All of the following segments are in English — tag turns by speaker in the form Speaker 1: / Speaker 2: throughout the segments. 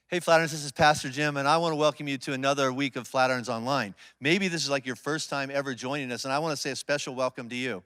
Speaker 1: Hey, Flatirons, this is Pastor Jim, and I want to welcome you to another week of Flatirons Online. Maybe this is like your first time ever joining us, and I want to say a special welcome to you.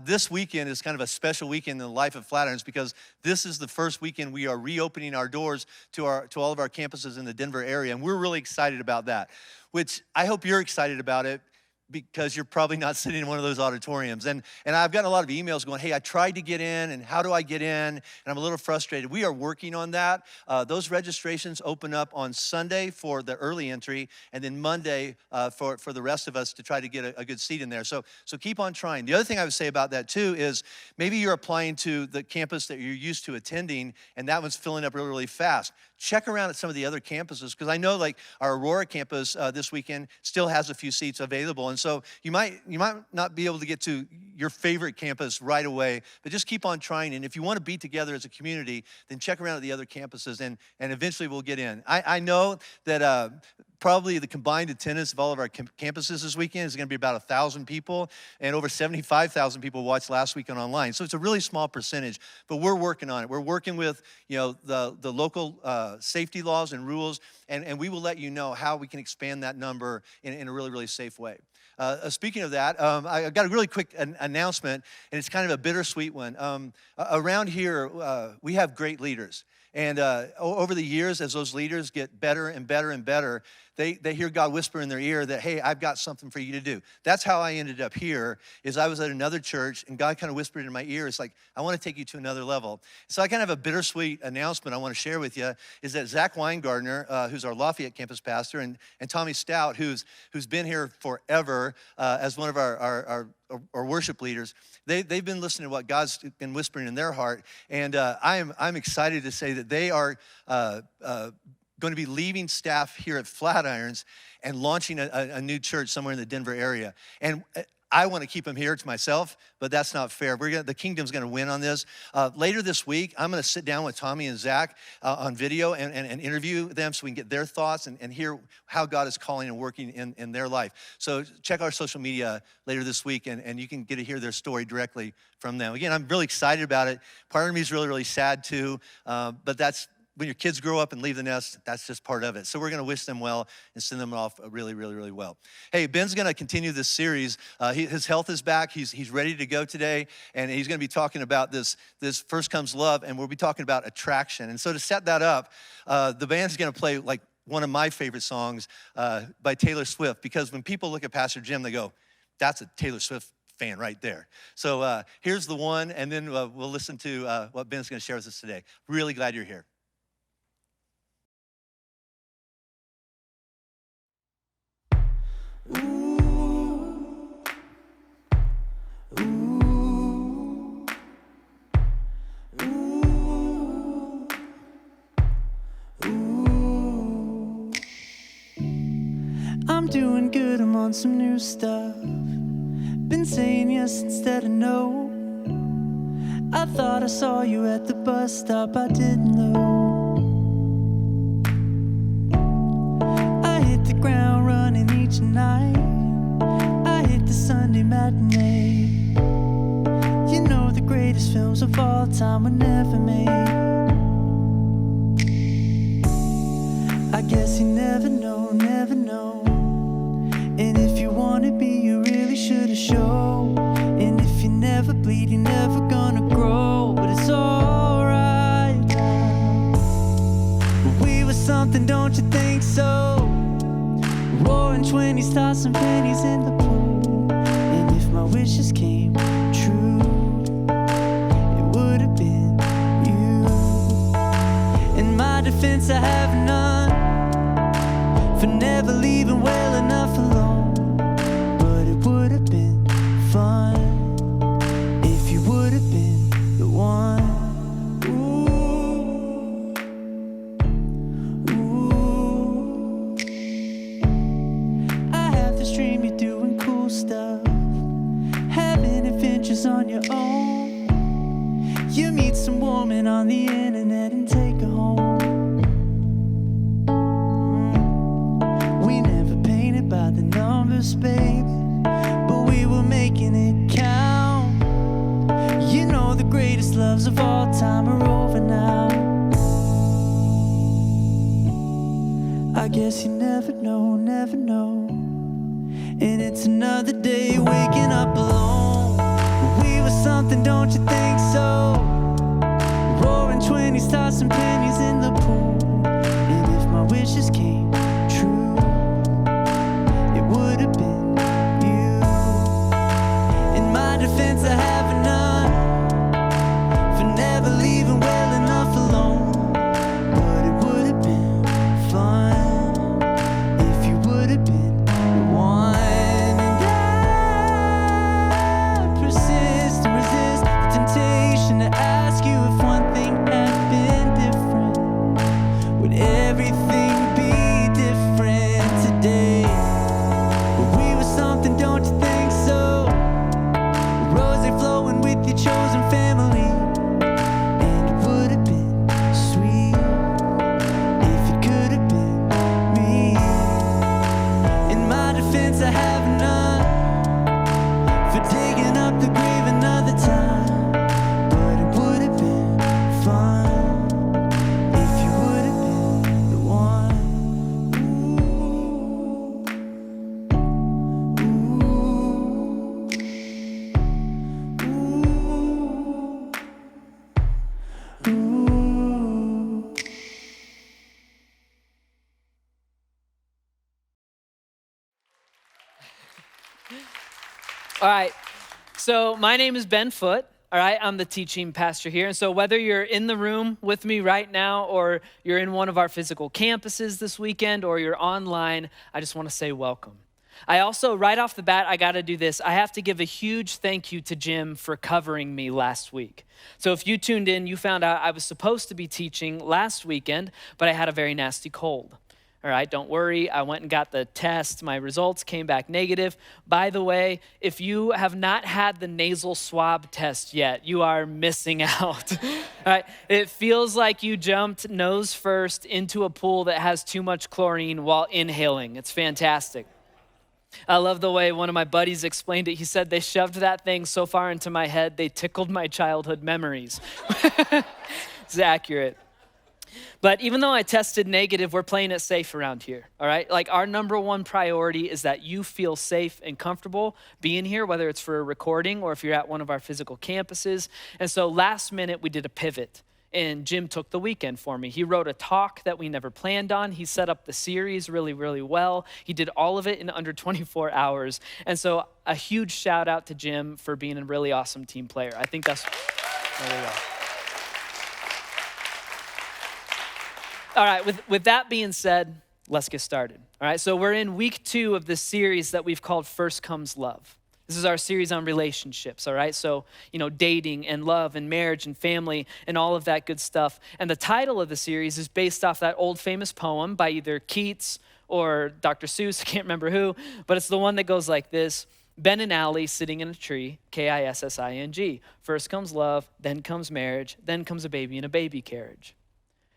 Speaker 1: This weekend is kind of a special weekend in the life of Flatirons because this is the first weekend we are reopening our doors to all of our campuses in the Denver area, and we're really excited about that, which I hope you're excited about it, because you're probably not sitting in one of those auditoriums. And I've gotten a lot of emails going, hey, I tried to get in, and how do I get in? And I'm a little frustrated. We are working on that. Those registrations open up on Sunday for the early entry, and then Monday for the rest of us to try to get a good seat in there. So keep on trying. The other thing I would say about that too is maybe you're applying to the campus that you're used to attending, and that one's filling up really, really fast. Check around at some of the other campuses, because I know like our Aurora campus this weekend still has a few seats available. And so you might not be able to get to your favorite campus right away, but just keep on trying. And if you want to be together as a community, then check around at the other campuses, and eventually we'll get in. I know that probably the combined attendance of all of our campuses this weekend is going to be about 1,000 people, and over 75,000 people watched last weekend online. So it's a really small percentage, but we're working on it. We're working with the local safety laws and rules, and we will let you know how we can expand that number in a really, really safe way. Speaking of that, I got a really quick announcement, and it's kind of a bittersweet one. Around here, we have great leaders. And over the years, as those leaders get better and better and better, they hear God whisper in their ear that, hey, I've got something for you to do. That's how I ended up here, is I was at another church, and God kind of whispered in my ear, it's like, I want to take you to another level. So I kind of have a bittersweet announcement I want to share with you, is that Zach Weingardner, who's our Lafayette campus pastor, and Tommy Stout, who's been here forever as one of our worship leaders, they've been listening to what God's been whispering in their heart, and I'm excited to say that they are going to be leaving staff here at Flatirons and launching a new church somewhere in the Denver area. And I want to keep them here to myself, but that's not fair. The kingdom's going to win on this. Later this week, I'm going to sit down with Tommy and Zach on video and interview them so we can get their thoughts and hear how God is calling and working in their life. So check our social media later this week, and you can get to hear their story directly from them. Again, I'm really excited about it. Part of me is really, really sad too, but that's, when your kids grow up and leave the nest, that's just part of it. So we're going to wish them well and send them off really, really, really well. Hey, Ben's going to continue this series. His health is back. He's ready to go today, and he's going to be talking about this First Comes Love, and we'll be talking about attraction. And so to set that up, the band's going to play like one of my favorite songs by Taylor Swift, because when people look at Pastor Jim, they go, that's a Taylor Swift fan right there. So here's the one, and then we'll listen to what Ben's going to share with us today. Really glad you're here.
Speaker 2: Ooh, ooh, ooh, ooh. I'm doing good, I'm on some new stuff. Been saying yes instead of no. I thought I saw you at the bus stop, I didn't know. I hit the ground running each night. I hit the Sunday matinee. You know the greatest films of all time were never made. I guess you never know, never know. And if you wanna be, you really should have shown. And if you never bleed, you're never gonna grow. But it's alright now. We were something, don't you think so? Roaring 20s, tossing pennies in the pool. And if my wishes came true, it would have been you. In my defense, I have none for never leaving well enough alone. But it would have been fun if you would have been the one. Stuff, having adventures on your own. You meet some woman on the internet and take her home. We never painted by the numbers, baby, but we were making it count. You know the greatest loves of all time are over now. I guess you never know, never know. And it's another day waking up alone. We were something, don't you think so? Roaring 20s, tossing pennies in the pool. And if my wishes came true, it would have been you. In my defense, I have none for never leaving well enough alone. But it would have been fun if you would have been the one. And I persist and resist the temptation to ask you if one thing had been different. Would everything be different today? But we were something, don't you think so? Rosy flowing with your chosen family. And it would have been sweet if it could have been me. In my defense, I have none for digging up the grave another time. But it would have been fun if you would have been the one. Ooh. Ooh. Ooh.
Speaker 3: All right, so my name is Ben Foote. All right, I'm the teaching pastor here. And so whether you're in the room with me right now or you're in one of our physical campuses this weekend or you're online, I just want to say welcome. I also, right off the bat, I got to do this. I have to give a huge thank you to Jim for covering me last week. So if you tuned in, you found out I was supposed to be teaching last weekend, but I had a very nasty cold. All right, don't worry. I went and got the test. My results came back negative. By the way, if you have not had the nasal swab test yet, you are missing out. All right, it feels like you jumped nose first into a pool that has too much chlorine while inhaling. It's fantastic. I love the way one of my buddies explained it. He said they shoved that thing so far into my head, they tickled my childhood memories. It's accurate. But even though I tested negative, we're playing it safe around here, all right? Like our number one priority is that you feel safe and comfortable being here, whether it's for a recording or if you're at one of our physical campuses. And so last minute, we did a pivot. And Jim took the weekend for me. He wrote a talk that we never planned on. He set up the series really, really well. He did all of it in under 24 hours. And so a huge shout out to Jim for being a really awesome team player. I think that's really well. All right, with that being said, let's get started. All right, so we're in week 2 of this series that we've called First Comes Love. This is our series on relationships, all right? So, dating and love and marriage and family and all of that good stuff. And the title of the series is based off that old famous poem by either Keats or Dr. Seuss, I can't remember who, but it's the one that goes like this. Ben and Allie sitting in a tree, Kissing. First comes love, then comes marriage, then comes a baby in a baby carriage.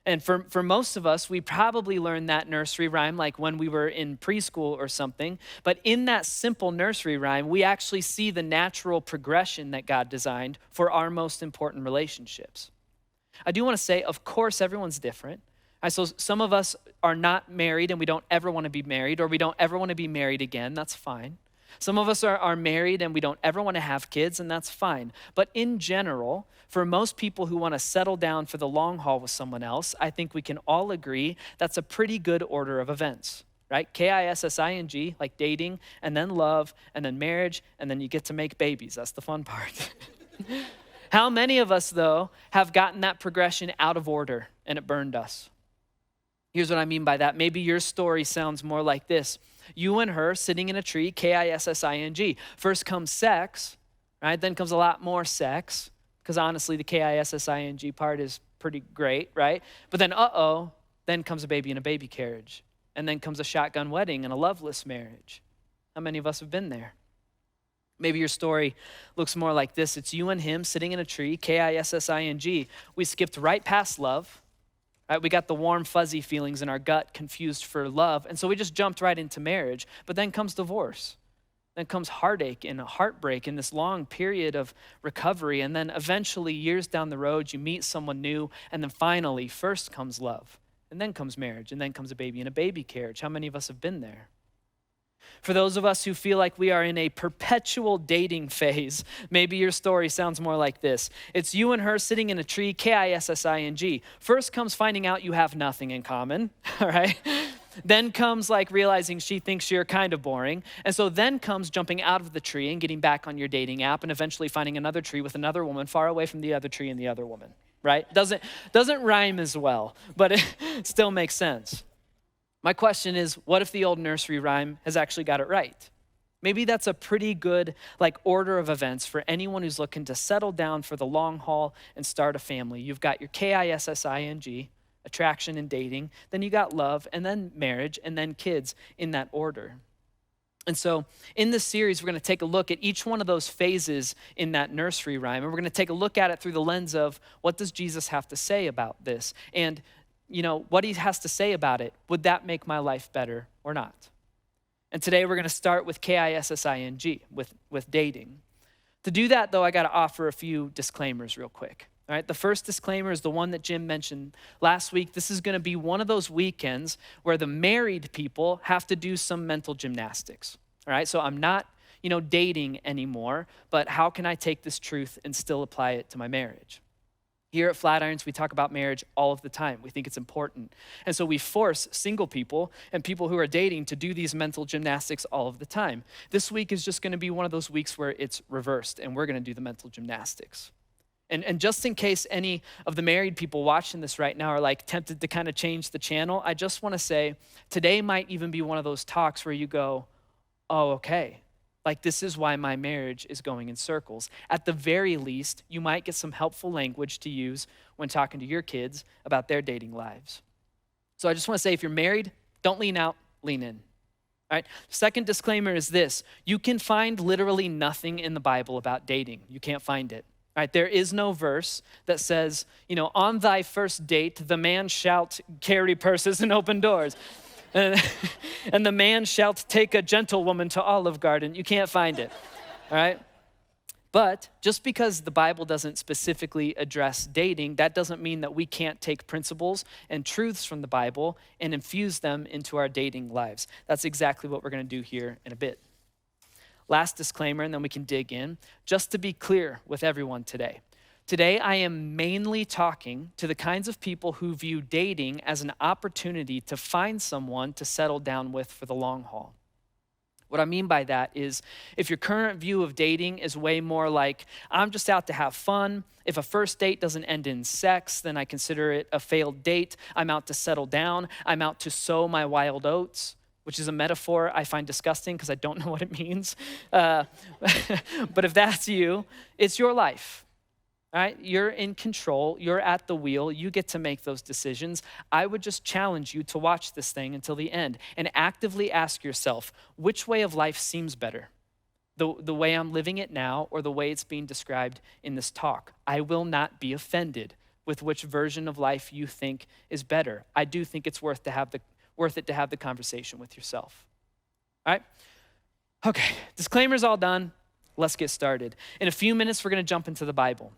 Speaker 3: And for most of us, we probably learned that nursery rhyme like when we were in preschool or something. But in that simple nursery rhyme, we actually see the natural progression that God designed for our most important relationships. I do want to say, of course, everyone's different. So some of us are not married and we don't ever want to be married, or we don't ever want to be married again. That's fine. Some of us are married and we don't ever want to have kids, and that's fine. But in general, for most people who want to settle down for the long haul with someone else, I think we can all agree that's a pretty good order of events, right? Kissing, like dating, and then love, and then marriage, and then you get to make babies. That's the fun part. How many of us, though, have gotten that progression out of order and it burned us? Here's what I mean by that. Maybe your story sounds more like this. You and her sitting in a tree, Kissing. First comes sex, right? Then comes a lot more sex, because honestly, the Kissing part is pretty great, right? But then, then comes a baby in a baby carriage. And then comes a shotgun wedding and a loveless marriage. How many of us have been there? Maybe your story looks more like this. It's you and him sitting in a tree, Kissing. We skipped right past love. Right, we got the warm, fuzzy feelings in our gut confused for love. And so we just jumped right into marriage. But then comes divorce. Then comes heartache and heartbreak in this long period of recovery. And then eventually, years down the road, you meet someone new. And then finally, first comes love. and then comes marriage, and then comes a baby in a baby carriage. How many of us have been there? For those of us who feel like we are in a perpetual dating phase, maybe your story sounds more like this. It's you and her sitting in a tree, Kissing. First comes finding out you have nothing in common, all right? Then comes like realizing she thinks you're kind of boring. And so then comes jumping out of the tree and getting back on your dating app and eventually finding another tree with another woman far away from the other tree and the other woman, right? Doesn't rhyme as well, but it still makes sense. My question is, what if the old nursery rhyme has actually got it right? Maybe that's a pretty good order of events for anyone who's looking to settle down for the long haul and start a family. You've got your Kissing, attraction and dating, then you got love, and then marriage, and then kids in that order. And so in this series, we're going to take a look at each one of those phases in that nursery rhyme, and we're going to take a look at it through the lens of what does Jesus have to say about this? And what he has to say about it, would that make my life better or not? And today we're going to start with Kissing, with dating. To do that, though, I got to offer a few disclaimers real quick. All right, the first disclaimer is the one that Jim mentioned last week. This is going to be one of those weekends where the married people have to do some mental gymnastics. All right, so I'm not, dating anymore, but how can I take this truth and still apply it to my marriage? Here at Flatirons, we talk about marriage all of the time. We think it's important. And so we force single people and people who are dating to do these mental gymnastics all of the time. This week is just going to be one of those weeks where it's reversed, and we're going to do the mental gymnastics. And just in case any of the married people watching this right now are tempted to kind of change the channel, I just want to say today might even be one of those talks where you go, oh, okay. This is why my marriage is going in circles. At the very least, you might get some helpful language to use when talking to your kids about their dating lives. So I just want to say, if you're married, don't lean out, lean in. All right. Second disclaimer is this. You can find literally nothing in the Bible about dating. You can't find it. All right, there is no verse that says, on thy first date, the man shalt carry purses and open doors. And the man shalt take a gentlewoman to Olive Garden. You can't find it, all right? But just because the Bible doesn't specifically address dating, that doesn't mean that we can't take principles and truths from the Bible and infuse them into our dating lives. That's exactly what we're going to do here in a bit. Last disclaimer, and then we can dig in. Just to be clear with everyone today. Today, I am mainly talking to the kinds of people who view dating as an opportunity to find someone to settle down with for the long haul. What I mean by that is if your current view of dating is way more like, I'm just out to have fun. If a first date doesn't end in sex, then I consider it a failed date. I'm out to settle down. I'm out to sow my wild oats, which is a metaphor I find disgusting because I don't know what it means. But if that's you, it's your life. All right, you're in control, you're at the wheel, you get to make those decisions. I would just challenge you to watch this thing until the end and actively ask yourself, which way of life seems better? The way I'm living it now or the way it's being described in this talk? I will not be offended with which version of life you think is better. I do think it's worth it to have the conversation with yourself. All right? Okay, disclaimer's all done. Let's get started. In a few minutes, we're going to jump into the Bible.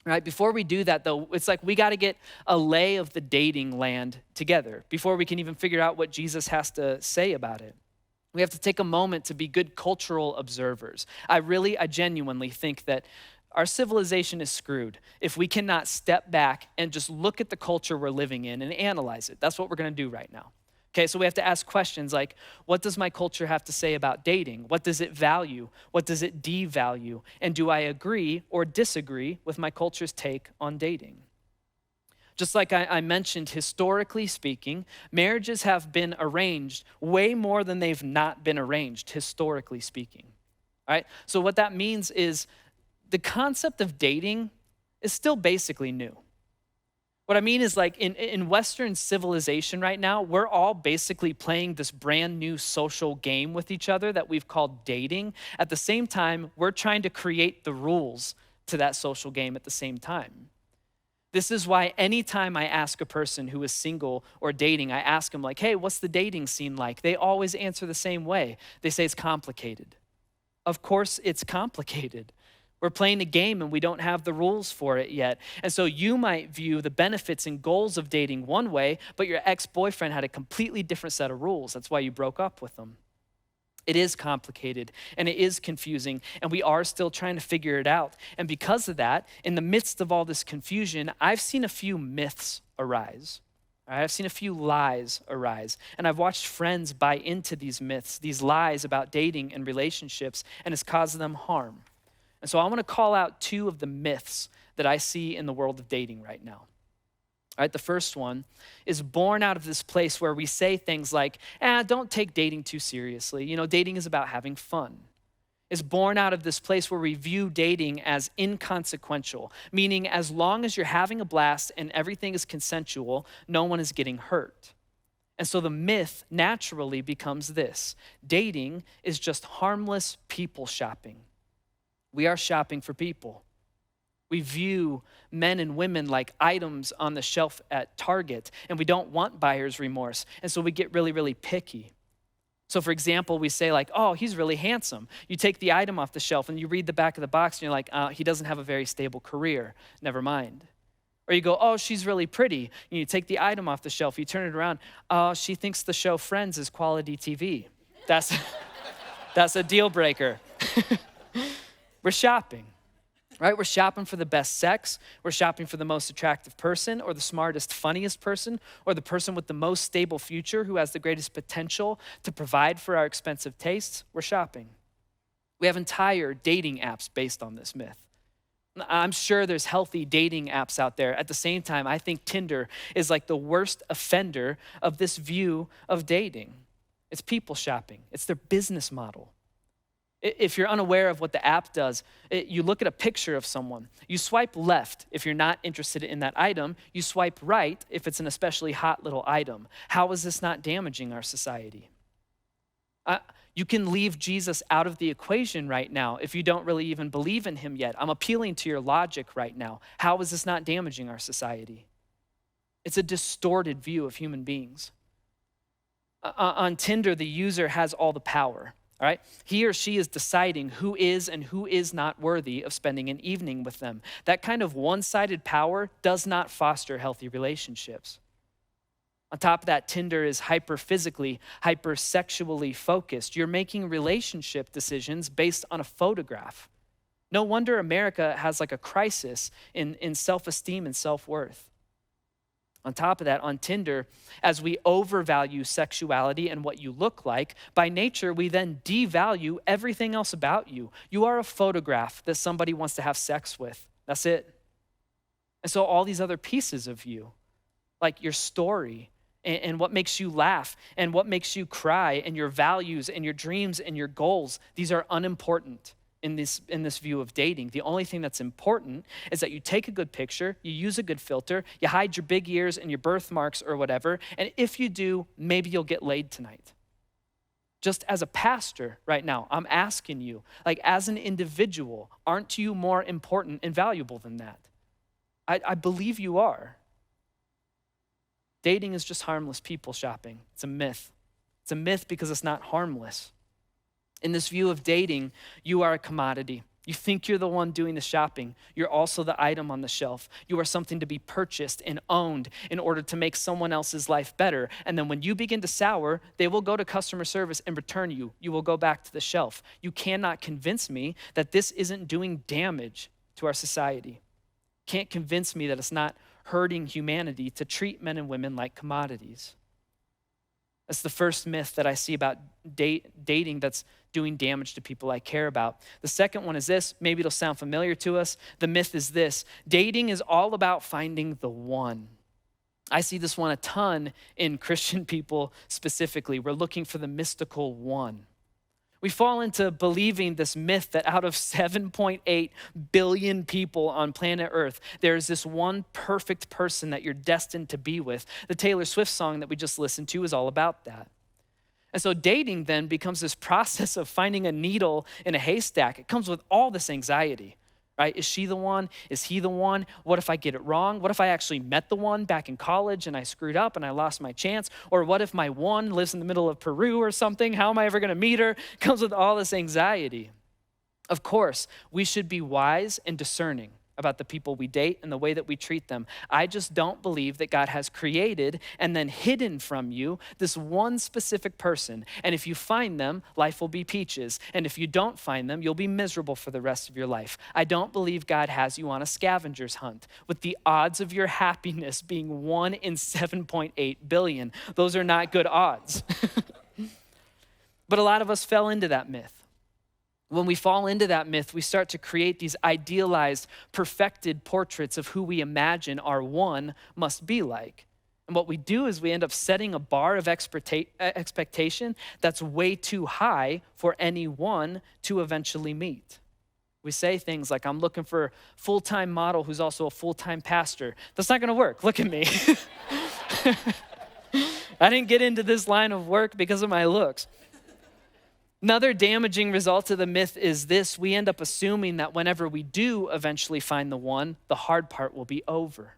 Speaker 3: Right? Before we do that, though, it's we got to get a lay of the dating land together before we can even figure out what Jesus has to say about it. We have to take a moment to be good cultural observers. I genuinely think that our civilization is screwed if we cannot step back and just look at the culture we're living in and analyze it. That's what we're going to do right now. Okay, so we have to ask questions like, what does my culture have to say about dating? What does it value? What does it devalue? And do I agree or disagree with my culture's take on dating? Just like I mentioned, historically speaking, marriages have been arranged way more than they've not been arranged, historically speaking. All right, so what that means is the concept of dating is still basically new. What I mean is in Western civilization right now, we're all basically playing this brand new social game with each other that we've called dating. At the same time, we're trying to create the rules to that social game at the same time. This is why anytime I ask a person who is single or dating, I ask them hey, what's the dating scene like? They always answer the same way. They say it's complicated. Of course it's complicated. We're playing a game and we don't have the rules for it yet. And so you might view the benefits and goals of dating one way, but your ex-boyfriend had a completely different set of rules. That's why you broke up with them. It is complicated and it is confusing, and we are still trying to figure it out. And because of that, in the midst of all this confusion, I've seen a few myths arise. I've seen a few lies arise, and I've watched friends buy into these myths, these lies about dating and relationships, and it's caused them harm. And so I want to call out two of the myths that I see in the world of dating right now. All right, the first one is born out of this place where we say things like, don't take dating too seriously. You know, dating is about having fun. It's born out of this place where we view dating as inconsequential, meaning as long as you're having a blast and everything is consensual, no one is getting hurt. And so the myth naturally becomes this: dating is just harmless people shopping. We are shopping for people. We view men and women like items on the shelf at Target, and we don't want buyer's remorse. And so we get really, really picky. So for example, we say like, oh, he's really handsome. You take the item off the shelf and you read the back of the box and you're like, he doesn't have a very stable career. Never mind. Or you go, oh, she's really pretty. And you take the item off the shelf, you turn it around. Oh, she thinks the show Friends is quality TV. That's a deal breaker. We're shopping, right? We're shopping for the best sex. We're shopping for the most attractive person or the smartest, funniest person or the person with the most stable future who has the greatest potential to provide for our expensive tastes. We're shopping. We have entire dating apps based on this myth. I'm sure there's healthy dating apps out there. At the same time, I think Tinder is like the worst offender of this view of dating. It's people shopping. It's their business model. If you're unaware of what the app does, you look at a picture of someone. You swipe left if you're not interested in that item. You swipe right if it's an especially hot little item. How is this not damaging our society? You can leave Jesus out of the equation right now if you don't really even believe in him yet. I'm appealing to your logic right now. How is this not damaging our society? It's a distorted view of human beings. On Tinder, the user has all the power. All right, he or she is deciding who is and who is not worthy of spending an evening with them. That kind of one-sided power does not foster healthy relationships. On top of that, Tinder is hyper-physically, hyper-sexually focused. You're making relationship decisions based on a photograph. No wonder America has like a crisis in self-esteem and self-worth. On top of that, on Tinder, as we overvalue sexuality and what you look like, by nature, we then devalue everything else about you. You are a photograph that somebody wants to have sex with. That's it. And so all these other pieces of you, like your story and what makes you laugh and what makes you cry and your values and your dreams and your goals, these are unimportant in this view of dating. The only thing that's important is that you take a good picture, you use a good filter, you hide your big ears and your birthmarks or whatever, and if you do, maybe you'll get laid tonight. Just as a pastor right now, I'm asking you, like as an individual, aren't you more important and valuable than that? I believe you are. Dating is just harmless people shopping. It's a myth. It's a myth because it's not harmless. In this view of dating, you are a commodity. You think you're the one doing the shopping. You're also the item on the shelf. You are something to be purchased and owned in order to make someone else's life better. And then when you begin to sour, they will go to customer service and return you. You will go back to the shelf. You cannot convince me that this isn't doing damage to our society. Can't convince me that it's not hurting humanity to treat men and women like commodities. That's the first myth that I see about dating that's doing damage to people I care about. The second one is this. Maybe it'll sound familiar to us. The myth is this: dating is all about finding the one. I see this one a ton in Christian people specifically. We're looking for the mystical one. We fall into believing this myth that out of 7.8 billion people on planet Earth, there's this one perfect person that you're destined to be with. The Taylor Swift song that we just listened to is all about that. And so dating then becomes this process of finding a needle in a haystack. It comes with all this anxiety, right? Is she the one? Is he the one? What if I get it wrong? What if I actually met the one back in college and I screwed up and I lost my chance? Or what if my one lives in the middle of Peru or something? How am I ever going to meet her? It comes with all this anxiety. Of course, we should be wise and discerning about the people we date and the way that we treat them. I just don't believe that God has created and then hidden from you this one specific person. And if you find them, life will be peaches. And if you don't find them, you'll be miserable for the rest of your life. I don't believe God has you on a scavenger's hunt with the odds of your happiness being 1 in 7.8 billion. Those are not good odds. But a lot of us fell into that myth. When we fall into that myth, we start to create these idealized, perfected portraits of who we imagine our one must be like. And what we do is we end up setting a bar of expectation that's way too high for anyone to eventually meet. We say things like, I'm looking for a full-time model who's also a full-time pastor. That's not gonna work, look at me. I didn't get into this line of work because of my looks. Another damaging result of the myth is this: we end up assuming that whenever we do eventually find the one, the hard part will be over,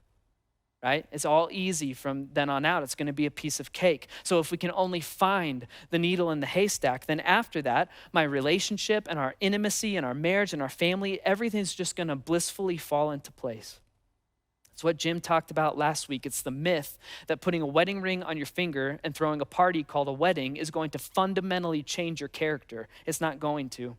Speaker 3: right? It's all easy from then on out. It's gonna be a piece of cake. So if we can only find the needle in the haystack, then after that, my relationship and our intimacy and our marriage and our family, everything's just gonna blissfully fall into place. It's what Jim talked about last week. It's the myth that putting a wedding ring on your finger and throwing a party called a wedding is going to fundamentally change your character. It's not going to.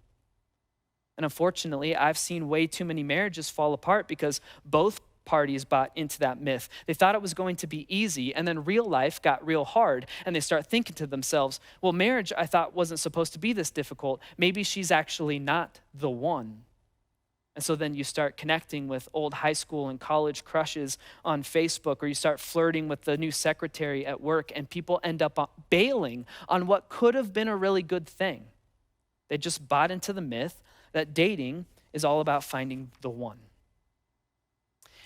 Speaker 3: And unfortunately, I've seen way too many marriages fall apart because both parties bought into that myth. They thought it was going to be easy, and then real life got real hard, and they start thinking to themselves, well, marriage I thought wasn't supposed to be this difficult. Maybe she's actually not the one. And so then you start connecting with old high school and college crushes on Facebook, or you start flirting with the new secretary at work, and people end up bailing on what could have been a really good thing. They just bought into the myth that dating is all about finding the one.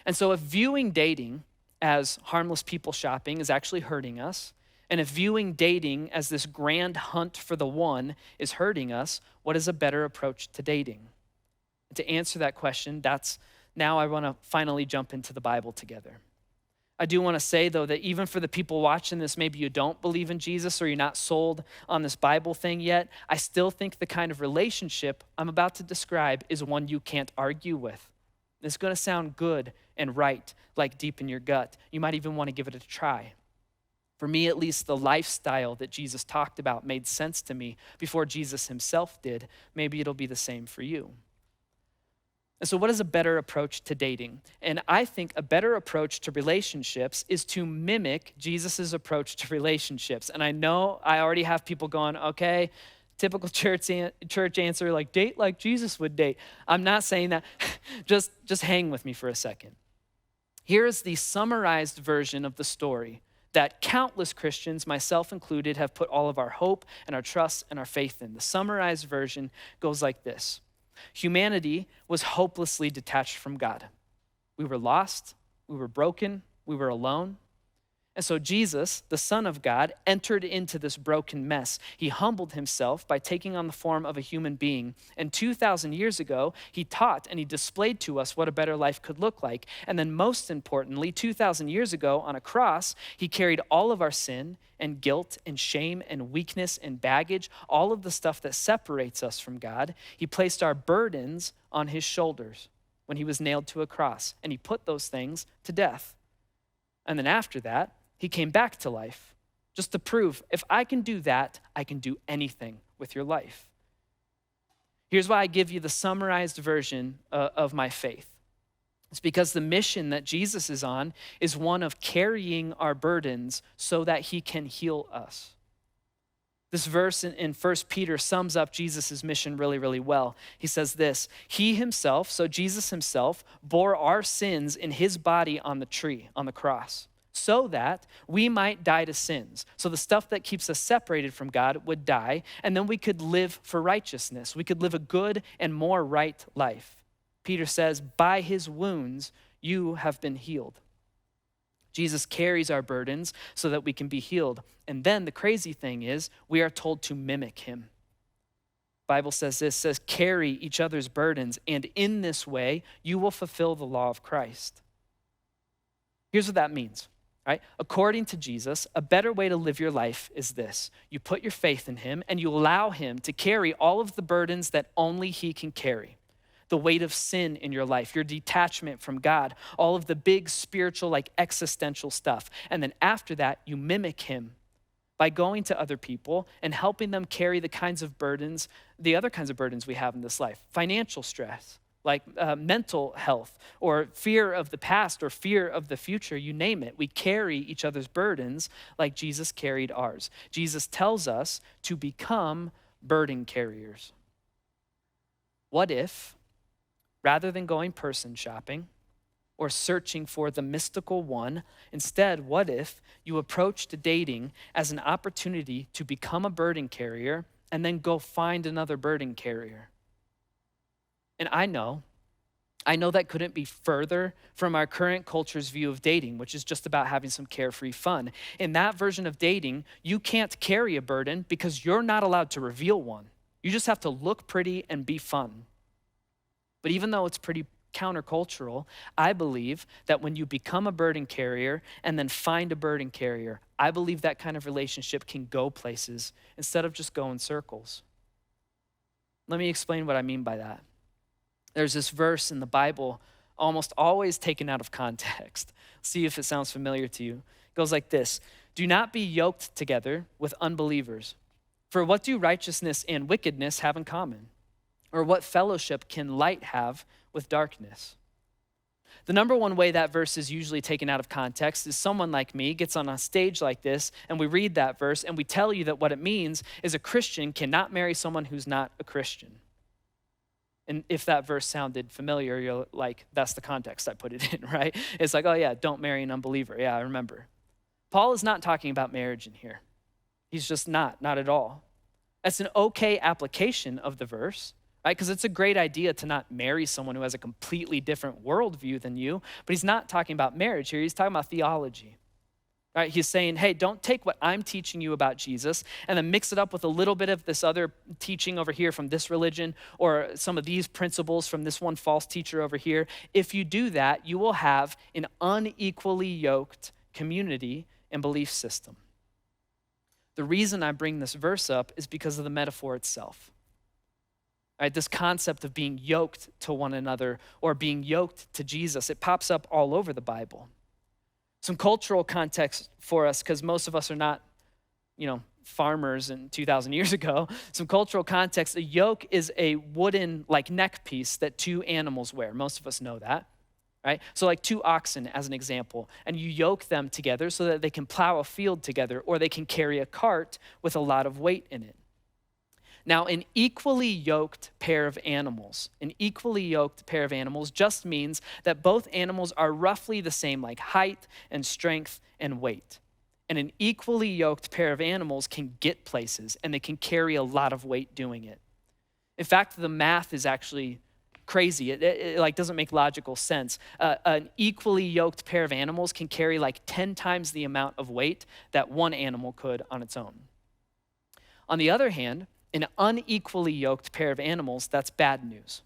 Speaker 3: And so if viewing dating as harmless people shopping is actually hurting us, and if viewing dating as this grand hunt for the one is hurting us, what is a better approach to dating? And to answer that question, now I want to finally jump into the Bible together. I do want to say, though, that even for the people watching this, maybe you don't believe in Jesus or you're not sold on this Bible thing yet, I still think the kind of relationship I'm about to describe is one you can't argue with. It's going to sound good and right, like deep in your gut. You might even want to give it a try. For me, at least, the lifestyle that Jesus talked about made sense to me before Jesus himself did. Maybe it'll be the same for you. And so what is a better approach to dating? And I think a better approach to relationships is to mimic Jesus's approach to relationships. And I know I already have people going, okay, typical church answer, like date like Jesus would date. I'm not saying that. Just hang with me for a second. Here is the summarized version of the story that countless Christians, myself included, have put all of our hope and our trust and our faith in. The summarized version goes like this. Humanity was hopelessly detached from God. We were lost, we were broken, we were alone. And so Jesus, the Son of God, entered into this broken mess. He humbled himself by taking on the form of a human being. And 2,000 years ago, he taught and he displayed to us what a better life could look like. And then most importantly, 2,000 years ago on a cross, he carried all of our sin and guilt and shame and weakness and baggage, all of the stuff that separates us from God. He placed our burdens on his shoulders when he was nailed to a cross, and he put those things to death. And then after that, he came back to life just to prove, if I can do that, I can do anything with your life. Here's why I give you the summarized version of my faith. It's because the mission that Jesus is on is one of carrying our burdens so that he can heal us. This verse in 1 Peter sums up Jesus' mission really, really well. He says this, he himself, so Jesus himself, bore our sins in his body on the tree, on the cross, so that we might die to sins. So the stuff that keeps us separated from God would die, and then we could live for righteousness. We could live a good and more right life. Peter says, by his wounds, you have been healed. Jesus carries our burdens so that we can be healed. And then the crazy thing is, we are told to mimic him. The Bible says this, says, carry each other's burdens, and in this way, you will fulfill the law of Christ. Here's what that means. right? According to Jesus, a better way to live your life is this. You put your faith in him and you allow him to carry all of the burdens that only he can carry. The weight of sin in your life, your detachment from God, all of the big spiritual, like existential stuff. And then after that, you mimic him by going to other people and helping them carry the kinds of burdens, the other kinds of burdens we have in this life. Financial stress, like mental health, or fear of the past, or fear of the future, you name it. We carry each other's burdens like Jesus carried ours. Jesus tells us to become burden carriers. What if, rather than going person shopping or searching for the mystical one, instead, what if you approached dating as an opportunity to become a burden carrier and then go find another burden carrier? And I know that couldn't be further from our current culture's view of dating, which is just about having some carefree fun. In that version of dating, you can't carry a burden because you're not allowed to reveal one. You just have to look pretty and be fun. But even though it's pretty countercultural, I believe that when you become a burden carrier and then find a burden carrier, I believe that kind of relationship can go places instead of just go in circles. Let me explain what I mean by that. There's this verse in the Bible, almost always taken out of context. See if it sounds familiar to you. It goes like this: do not be yoked together with unbelievers. For what do righteousness and wickedness have in common? Or what fellowship can light have with darkness? The number one way that verse is usually taken out of context is someone like me gets on a stage like this and we read that verse and we tell you that what it means is a Christian cannot marry someone who's not a Christian. And if that verse sounded familiar, you're like, that's the context I put it in, right? It's like, oh yeah, don't marry an unbeliever. Yeah, I remember. Paul is not talking about marriage in here. He's just not at all. That's an okay application of the verse, right? Because it's a great idea to not marry someone who has a completely different worldview than you, but he's not talking about marriage here. He's talking about theology. Right, he's saying, hey, don't take what I'm teaching you about Jesus and then mix it up with a little bit of this other teaching over here from this religion or some of these principles from this one false teacher over here. If you do that, you will have an unequally yoked community and belief system. The reason I bring this verse up is because of the metaphor itself. Right, this concept of being yoked to one another or being yoked to Jesus, it pops up all over the Bible. Some cultural context for us, because most of us are not, farmers in 2,000 years ago. Some cultural context, a yoke is a wooden neck piece that two animals wear. Most of us know that, right? So like two oxen as an example, and you yoke them together so that they can plow a field together or they can carry a cart with a lot of weight in it. Now, an equally yoked pair of animals just means that both animals are roughly the same, like height and strength and weight. And an equally yoked pair of animals can get places and they can carry a lot of weight doing it. In fact, the math is actually crazy. It doesn't make logical sense. An equally yoked pair of animals can carry 10 times the amount of weight that one animal could on its own. On the other hand, an unequally yoked pair of animals, that's bad news.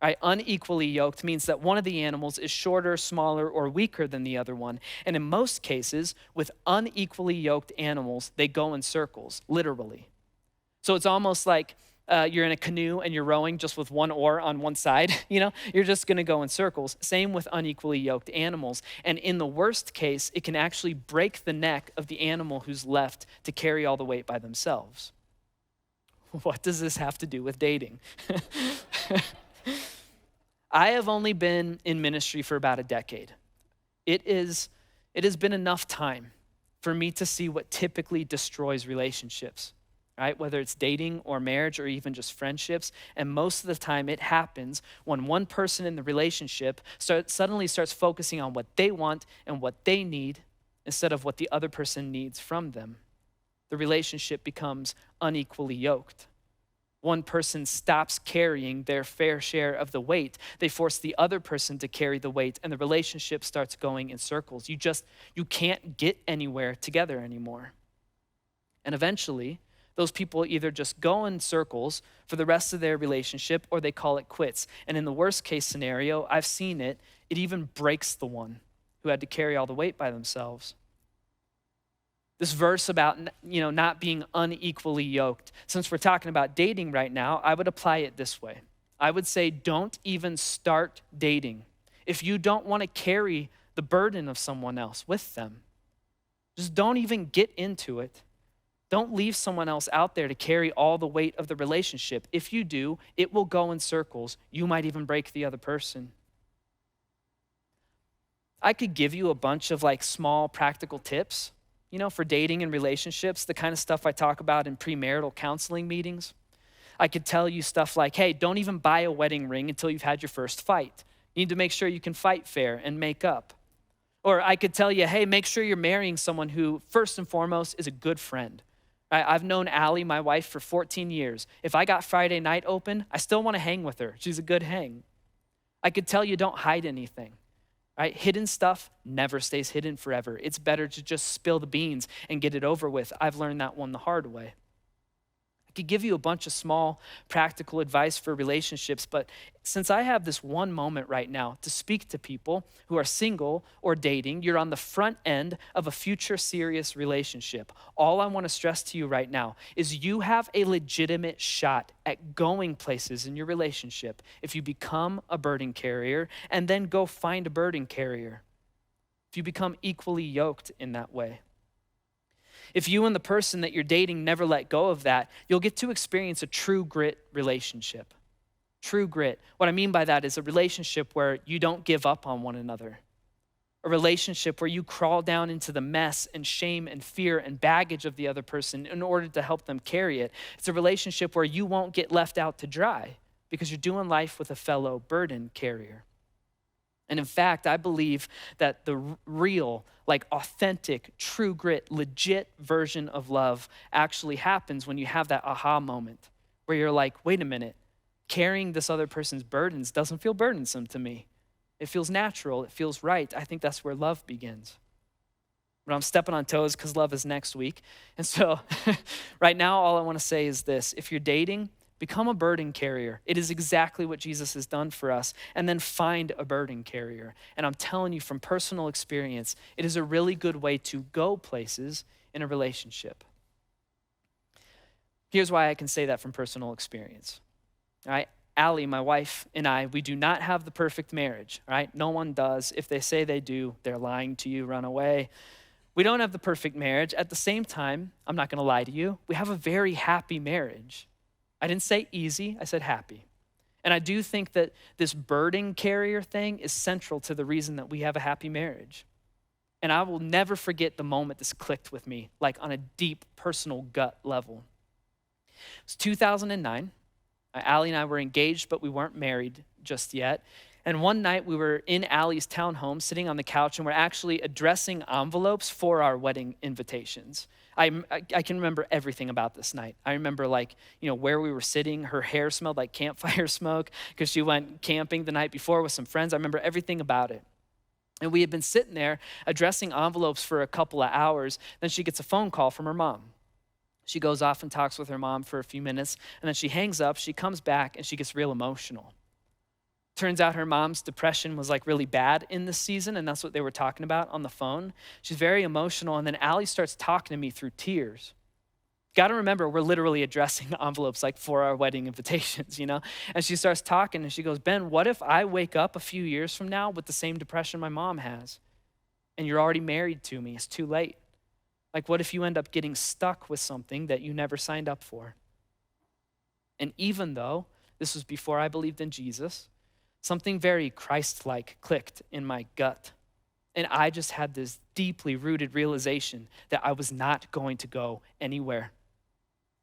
Speaker 3: Right? Unequally yoked means that one of the animals is shorter, smaller, or weaker than the other one. And in most cases, with unequally yoked animals, they go in circles, literally. So it's almost like you're in a canoe and you're rowing just with one oar on one side, You're just gonna go in circles. Same with unequally yoked animals. And in the worst case, it can actually break the neck of the animal who's left to carry all the weight by themselves. What does this have to do with dating? I have only been in ministry for about a decade. It has been enough time for me to see what typically destroys relationships, right? Whether it's dating or marriage or even just friendships. And most of the time it happens when one person in the relationship suddenly starts focusing on what they want and what they need instead of what the other person needs from them. The relationship becomes unequally yoked. One person stops carrying their fair share of the weight. They force the other person to carry the weight, and the relationship starts going in circles. You can't get anywhere together anymore. And eventually, those people either just go in circles for the rest of their relationship or they call it quits. And in the worst case scenario, I've seen it even breaks the one who had to carry all the weight by themselves. This verse about, not being unequally yoked. Since we're talking about dating right now, I would apply it this way. I would say, don't even start dating if you don't want to carry the burden of someone else with them. Just don't even get into it. Don't leave someone else out there to carry all the weight of the relationship. If you do, it will go in circles. You might even break the other person. I could give you a bunch of small practical tips, for dating and relationships, the kind of stuff I talk about in premarital counseling meetings. I could tell you stuff like, hey, don't even buy a wedding ring until you've had your first fight. You need to make sure you can fight fair and make up. Or I could tell you, hey, make sure you're marrying someone who, first and foremost, is a good friend. I've known Allie, my wife, for 14 years. If I got Friday night open, I still want to hang with her. She's a good hang. I could tell you don't hide anything. Right? Hidden stuff never stays hidden forever. It's better to just spill the beans and get it over with. I've learned that one the hard way. I could give you a bunch of small practical advice for relationships, but since I have this one moment right now to speak to people who are single or dating, you're on the front end of a future serious relationship. All I want to stress to you right now is you have a legitimate shot at going places in your relationship if you become a burden carrier and then go find a burden carrier. If you become equally yoked in that way. If you and the person that you're dating never let go of that, you'll get to experience a true grit relationship. True grit. What I mean by that is a relationship where you don't give up on one another. A relationship where you crawl down into the mess and shame and fear and baggage of the other person in order to help them carry it. It's a relationship where you won't get left out to dry because you're doing life with a fellow burden carrier. And in fact, I believe that the real, authentic, true grit, legit version of love actually happens when you have that aha moment where you're like, wait a minute, carrying this other person's burdens doesn't feel burdensome to me. It feels natural. It feels right. I think that's where love begins. But I'm stepping on toes because love is next week. And so right now, all I want to say is this. If you're dating, become a burden carrier. It is exactly what Jesus has done for us. And then find a burden carrier. And I'm telling you from personal experience, it is a really good way to go places in a relationship. Here's why I can say that from personal experience. All right, Allie, my wife, and I, we do not have the perfect marriage. All right, no one does. If they say they do, they're lying to you, run away. We don't have the perfect marriage. At the same time, I'm not going to lie to you, we have a very happy marriage. I didn't say easy, I said happy. And I do think that this burden carrier thing is central to the reason that we have a happy marriage. And I will never forget the moment this clicked with me, on a deep personal gut level. It was 2009. Allie and I were engaged, but we weren't married just yet. And one night we were in Allie's townhome sitting on the couch and we're actually addressing envelopes for our wedding invitations. I can remember everything about this night. I remember where we were sitting. Her hair smelled like campfire smoke because she went camping the night before with some friends. I remember everything about it. And we had been sitting there addressing envelopes for a couple of hours. Then she gets a phone call from her mom. She goes off and talks with her mom for a few minutes. And then she hangs up, she comes back and she gets real emotional. Turns out her mom's depression was really bad in this season, and that's what they were talking about on the phone. She's very emotional, and then Allie starts talking to me through tears. Got to remember, we're literally addressing envelopes for our wedding invitations, And she starts talking, and she goes, Ben, what if I wake up a few years from now with the same depression my mom has, and you're already married to me? It's too late. What if you end up getting stuck with something that you never signed up for? And even though this was before I believed in Jesus, something very Christ-like clicked in my gut. And I just had this deeply rooted realization that I was not going to go anywhere.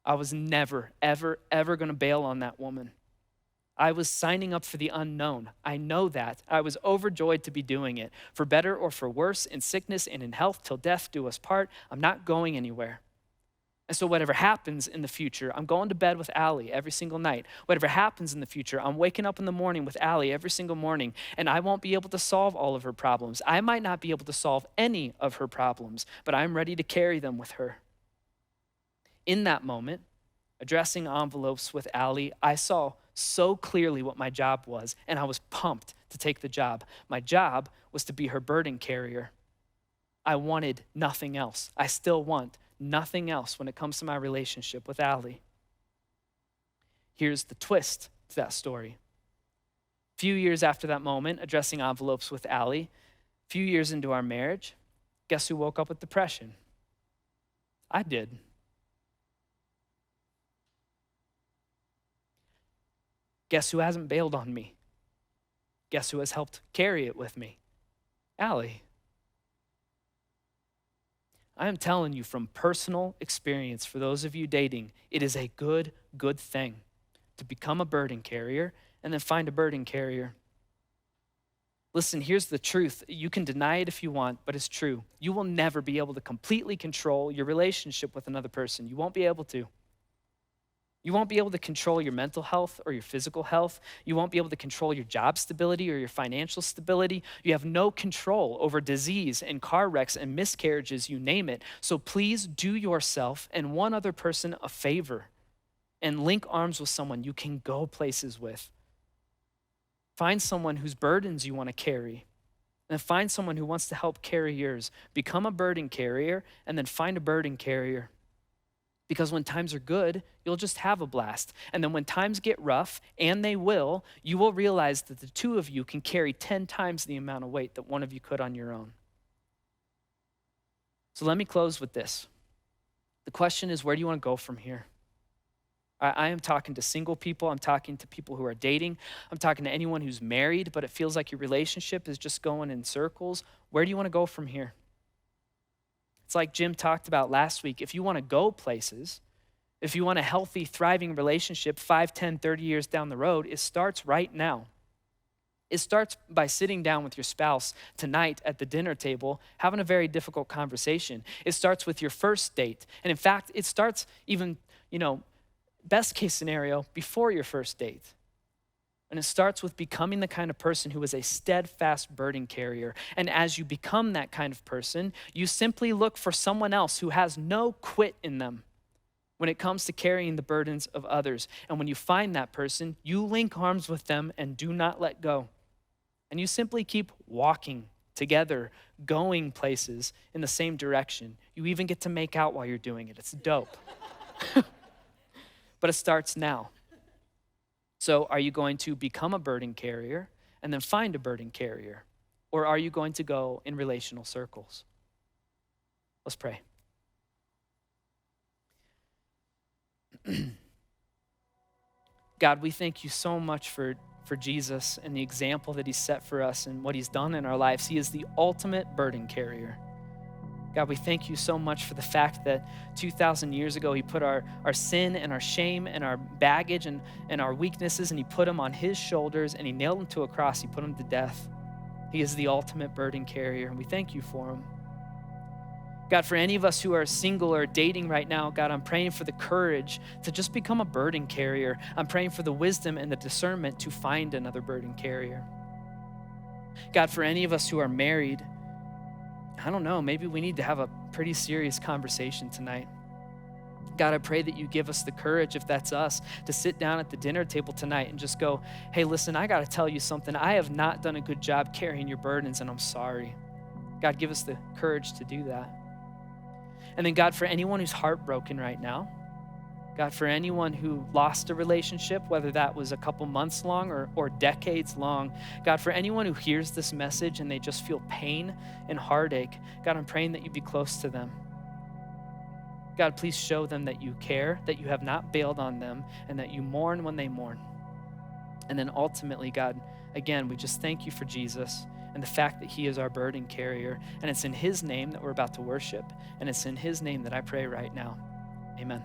Speaker 3: I was never, ever, ever going to bail on that woman. I was signing up for the unknown. I know that. I was overjoyed to be doing it. For better or for worse, in sickness and in health, till death do us part, I'm not going anywhere. And so whatever happens in the future, I'm going to bed with Allie every single night. Whatever happens in the future, I'm waking up in the morning with Allie every single morning, and I won't be able to solve all of her problems. I might not be able to solve any of her problems, but I'm ready to carry them with her. In that moment, addressing envelopes with Allie, I saw so clearly what my job was, and I was pumped to take the job. My job was to be her burden carrier. I wanted nothing else. I still want nothing else when it comes to my relationship with Allie. Here's the twist to that story. A few years after that moment, addressing envelopes with Allie, a few years into our marriage, guess who woke up with depression? I did. Guess who hasn't bailed on me? Guess who has helped carry it with me? Allie. I am telling you from personal experience, for those of you dating, it is a good thing to become a burden carrier and then find a burden carrier. Listen, here's the truth. You can deny it if you want, but it's true. You will never be able to completely control your relationship with another person. You won't be able to. You won't be able to control your mental health or your physical health. You won't be able to control your job stability or your financial stability. You have no control over disease and car wrecks and miscarriages, you name it. So please do yourself and one other person a favor and link arms with someone you can go places with. Find someone whose burdens you want to carry, and find someone who wants to help carry yours. Become a burden carrier, and then find a burden carrier. Because when times are good, you'll just have a blast. And then when times get rough, and they will, you will realize that the two of you can carry 10 times the amount of weight that one of you could on your own. So let me close with this. The question is, where do you want to go from here? I am talking to single people. I'm talking to people who are dating. I'm talking to anyone who's married, but it feels like your relationship is just going in circles. Where do you want to go from here? It's like Jim talked about last week. If you want to go places, if you want a healthy, thriving relationship 5, 10, 30 years down the road, it starts right now. It starts by sitting down with your spouse tonight at the dinner table, having a very difficult conversation. It starts with your first date. And in fact, it starts even, best case scenario, before your first date. And it starts with becoming the kind of person who is a steadfast burden carrier. And as you become that kind of person, you simply look for someone else who has no quit in them when it comes to carrying the burdens of others. And when you find that person, you link arms with them and do not let go. And you simply keep walking together, going places in the same direction. You even get to make out while you're doing it. It's dope. But it starts now. So are you going to become a burden carrier and then find a burden carrier? Or are you going to go in relational circles? Let's pray. God, we thank you so much for Jesus and the example that he set for us and what he's done in our lives. He is the ultimate burden carrier. God, we thank you so much for the fact that 2,000 years ago, he put our sin and our shame and our baggage and our weaknesses, and he put them on his shoulders, and he nailed them to a cross. He put them to death. He is the ultimate burden carrier, and we thank you for him. God, for any of us who are single or dating right now, God, I'm praying for the courage to just become a burden carrier. I'm praying for the wisdom and the discernment to find another burden carrier. God, for any of us who are married, I don't know, maybe we need to have a pretty serious conversation tonight. God, I pray that you give us the courage, if that's us, to sit down at the dinner table tonight and just go, hey, listen, I got to tell you something. I have not done a good job carrying your burdens, and I'm sorry. God, give us the courage to do that. And then God, for anyone who's heartbroken right now, God, for anyone who lost a relationship, whether that was a couple months long or decades long, God, for anyone who hears this message and they just feel pain and heartache, God, I'm praying that you be close to them. God, please show them that you care, that you have not bailed on them, and that you mourn when they mourn. And then ultimately, God, again, we just thank you for Jesus and the fact that he is our burden carrier. And it's in his name that we're about to worship. And it's in his name that I pray right now. Amen.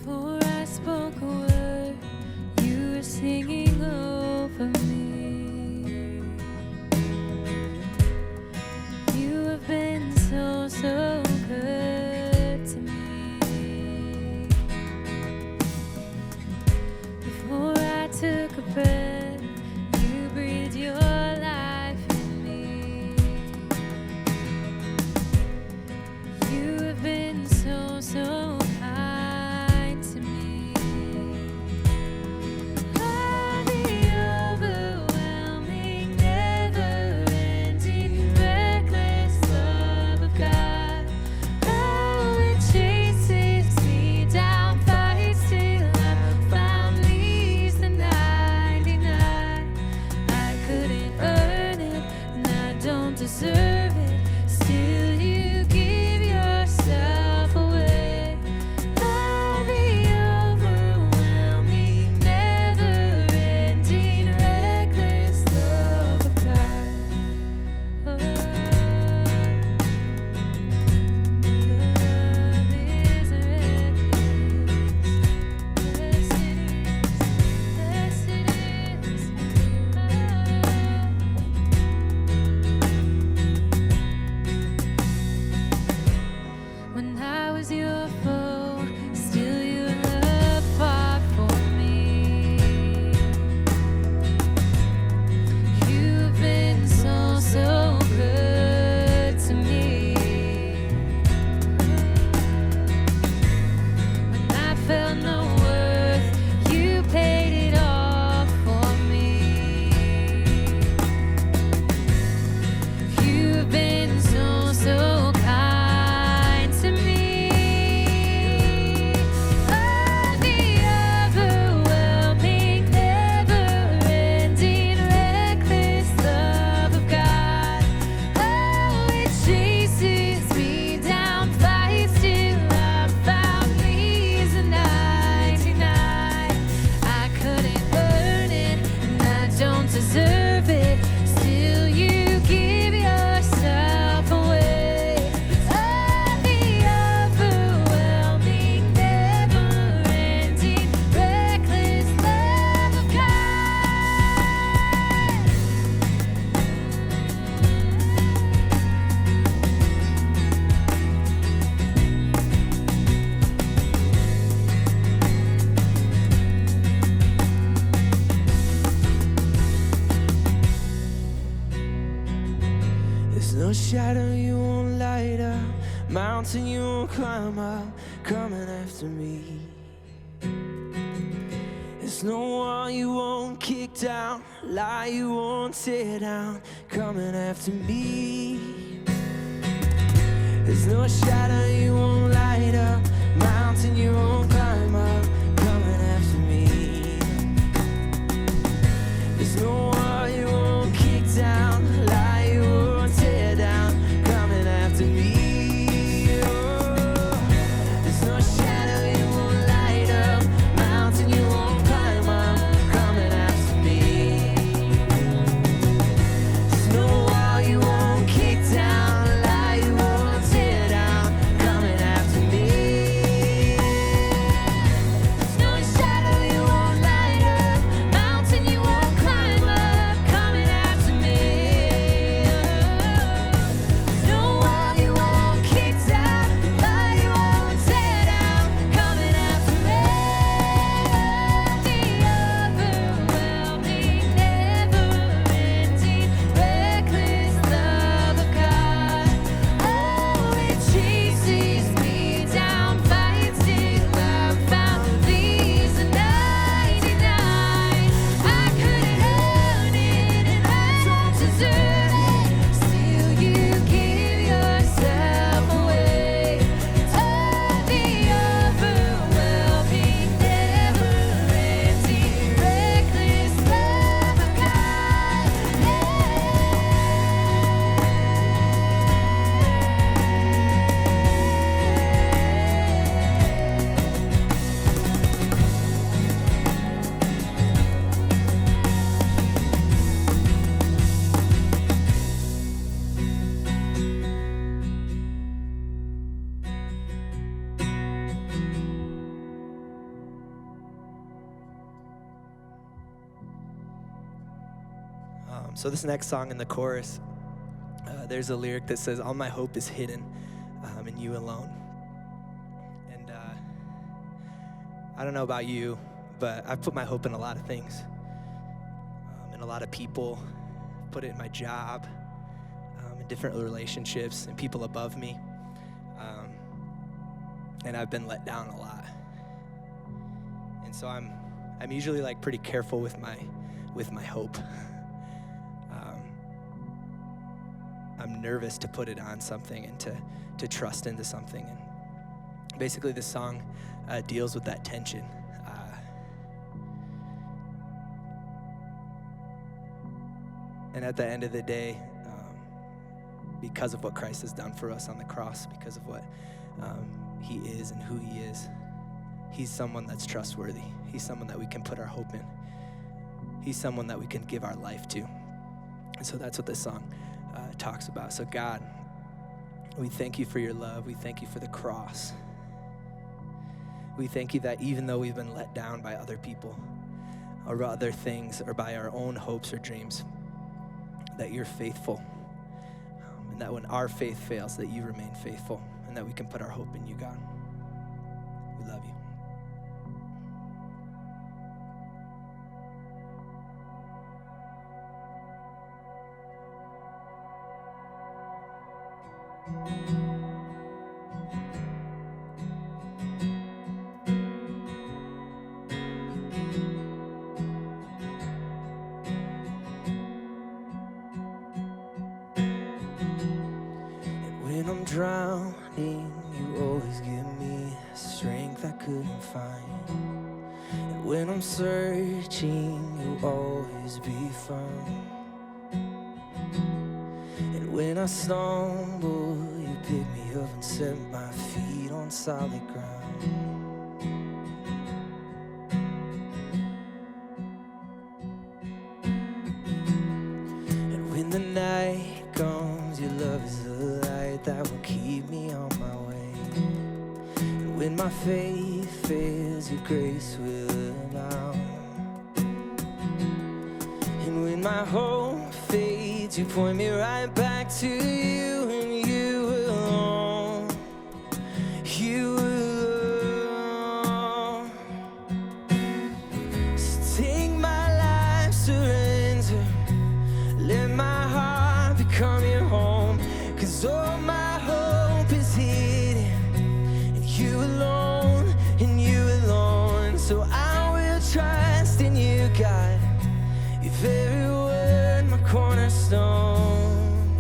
Speaker 4: Before I spoke a word, you were singing along. deserve it. Still, you give yourself away. Oh, the overwhelming, never-ending, reckless love of God. Oh, your love is reckless. Yes, it is. When I was your foe, still your love fought for me. You've been so, so good to me. When I felt no worth, you paid it all for me. You've been so, so kind to me. Oh, the overwhelming, never-ending, reckless love of God. Oh, it chases me down, fights till I'm found, leaves a 99. I couldn't earn it, and I don't deserve it. Still, you give yourself away. Oh, the overwhelming, never-ending, reckless love of
Speaker 2: There's no shadow you won't light up, mountain you won't climb up, coming after me. There's no wall you won't kick down, lie you won't tear down, coming after me. There's no shadow you won't light up, mountain you won't climb up, coming after me. There's no wall you won't kick down, lie you won't tear down, coming after me. Oh, there's no shadow you won't light up, mountain you won't climb up, coming after me. There's no wall you won't kick down, lie you won't tear down, coming after me. There's no shadow you won't light up, mountain you won't climb up, coming after me. There's no wall you won't kick down, lie you won't tear down, coming after me. The overwhelming, never-ending, reckless love of God. Oh, it chases me down, fights till I'm found, leaves a 99. I couldn't earn it, and I don't deserve it. Still, you give yourself away. Oh, the overwhelming, never-ending, reckless love of God.
Speaker 5: So this next song in the chorus, there's a lyric that says, "All my hope is hidden in you alone." And I don't know about you, but I've put my hope in a lot of things, in a lot of people, put it in my job, in different relationships, and people above me. And I've been let down a lot. And so I'm usually like pretty careful with my hope. I'm nervous to put it on something and to trust into something. And basically this song deals with that tension. And at the end of the day, because of what Christ has done for us on the cross, because of what he is and who he is. He's someone that's trustworthy. He's someone that we can put our hope in. He's someone that we can give our life to. And so that's what this song talks about. So God, we thank you for your love. We thank you for the cross. We thank you that even though we've been let down by other people or other things or by our own hopes or dreams, that you're faithful. And that when our faith fails, that you remain faithful and that we can put our hope in you, God. We love you. When I'm drowning, you always give me strength I couldn't find. And when I'm searching, you'll always be found. And when I stumble, you pick me up and set my feet on solid ground. And when the night comes, your love is the light that will keep me on my way. And when my faith fails, your grace will abound. And when my hope fades, you point me right back to you, and you alone, you alone. So take my life, surrender, let my heart become your home, 'cause all my hope is hidden in you alone, in you alone. So I will trust in you, God, your very word, my cornerstone.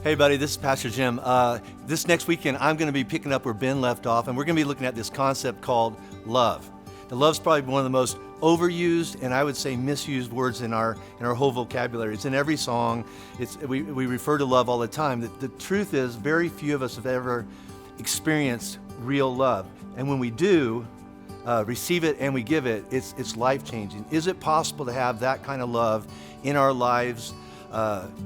Speaker 1: Hey, buddy, this is Pastor Jim. This next weekend, I'm going to be picking up where Ben left off, and we're going to be looking at this concept called love. Now, love's probably one of the most overused and I would say misused words in our whole vocabulary. It's in every song. We refer to love all the time. The truth is, very few of us have ever experienced real love, and when we do receive it and we give it, it's life-changing. Is it possible to have that kind of love in our lives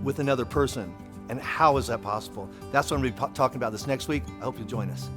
Speaker 1: with another person? And how is that possible? That's what I'm going to be talking about this next week. I hope you'll join us.